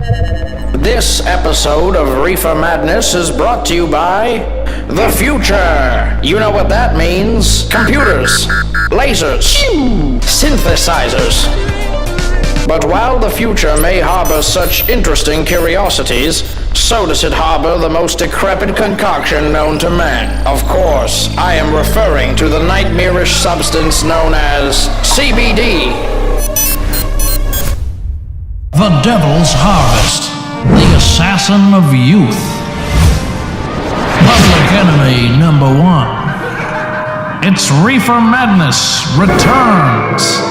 This episode of Reefer Madness is brought to you by the future. You know what that means. Computers, lasers, synthesizers. But while the future may harbor such interesting curiosities, so does it harbor the most decrepit concoction known to man. Of course, I am referring to the nightmarish substance known as CBD. The Devil's Harvest, the assassin of youth. Public enemy number 1. It's Reefer Madness Returns.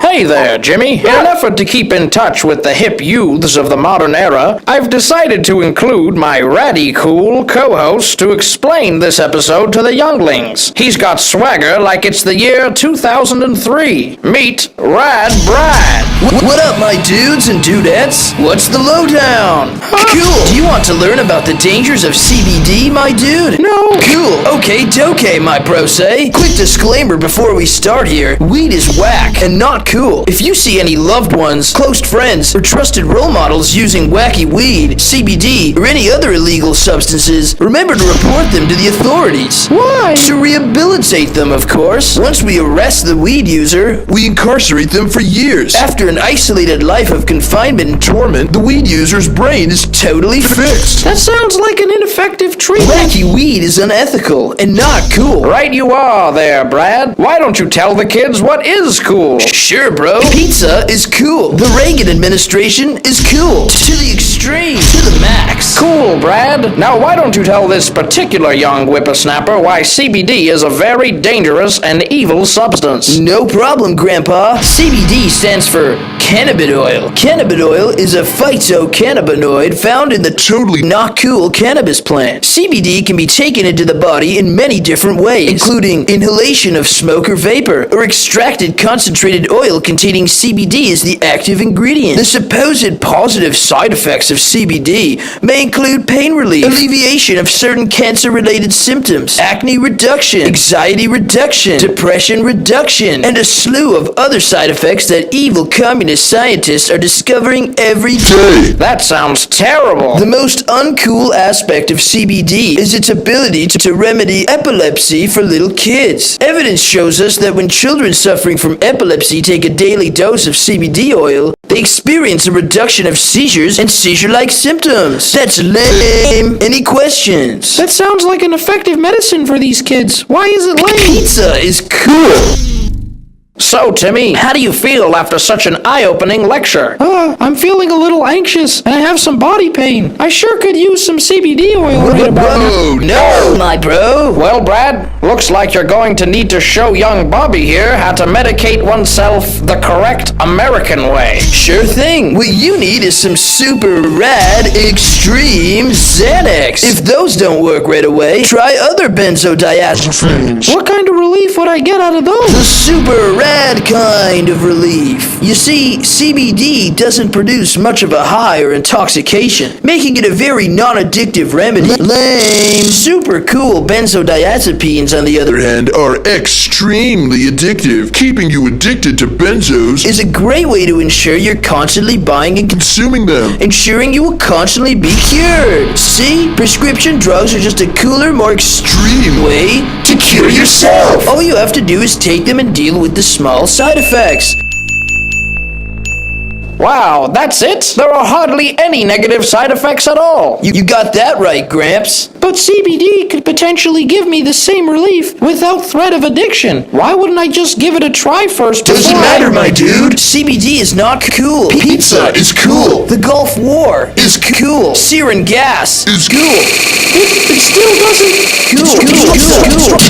Hey there, Jimmy. In an effort to keep in touch with the hip youths of the modern era, I've decided to include my ratty cool co-host to explain this episode to the younglings. He's got swagger like it's the year 2003. Meet Rad Brad. What up, my dudes and dudettes? What's the lowdown? Cool. Do you want to learn about the dangers of CBD, my dude? No. Cool. Okay, doke, my bro say. Quick disclaimer before we start here. Weed is whack and not cool. If you see any loved ones, close friends, or trusted role models using wacky weed, CBD, or any other illegal substances, remember to report them to the authorities. Why? To rehabilitate them, of course. Once we arrest the weed user, we incarcerate them for years. After an isolated life of confinement and torment, the weed user's brain is totally fixed. That sounds like an ineffective treatment. Wacky weed is unethical and not cool. Right you are there, Brad. Why don't you tell the kids what is cool? Sure, bro. Pizza is cool. The Reagan administration is cool. To the extreme. To the max. Cool, Brad. Now why don't you tell this particular young whippersnapper why CBD is a very dangerous and evil substance? No problem, Grandpa. CBD stands for cannabis oil. Cannabis oil is a phytocannabinoid found in the totally not cool cannabis plant. CBD can be taken into the body in many different ways, including inhalation of smoke or vapor, or extracted concentrated oil containing CBD as the active ingredient. The supposed positive side effects of CBD may include pain relief, alleviation of certain cancer-related symptoms, acne reduction, anxiety reduction, depression reduction, and a slew of other side effects that evil communist scientists are discovering every day. That sounds terrible. The most uncool aspect of CBD is its ability to remedy epilepsy for little kids. Evidence shows us that when children suffering from epilepsy take a daily dose of CBD oil, they experience a reduction of seizures and seizure-like symptoms. That's lame. Any questions? That sounds like an effective medicine for these kids. Why is it lame? Pizza is cool. So, Timmy, how do you feel after such an eye-opening lecture? I'm feeling a little anxious, and I have some body pain. I sure could use some CBD oil right about now. No, my bro. Well, Brad, looks like you're going to need to show young Bobby here how to medicate oneself the correct American way. Sure thing. What you need is some super rad extreme Xanax. If those don't work right away, try other benzodiazepines. What kind of relief would I get out of The those? super rad kind of relief. You see, CBD doesn't produce much of a high or intoxication, making it a very non-addictive remedy. Lame. Super cool benzodiazepines, on the other hand, are extremely addictive. Keeping you addicted to benzos is a great way to ensure you're constantly buying and consuming them. ensuring you will constantly be cured. See? Prescription drugs are just a cooler, more extreme way to cure yourself. All you have to do is take them and deal with the small side effects. Wow, that's it? There are hardly any negative side effects at all. You got that right, Gramps. But CBD could potentially give me the same relief without threat of addiction. Why wouldn't I just give it a try first? Doesn't before matter, my dude. CBD is not cool. Pizza is cool. The Gulf War is cool. Sarin gas Is cool. It still doesn't... cool.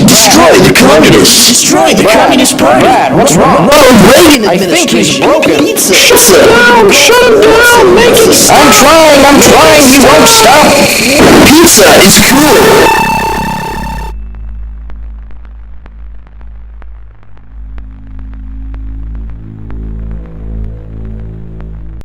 Destroy the communists. Destroy the Communist Party. Brad, what's wrong? Reagan I think he's administration. broken. Pizza. Shut him down! Make it stop! I'm trying, he won't stop. Pizza is cool.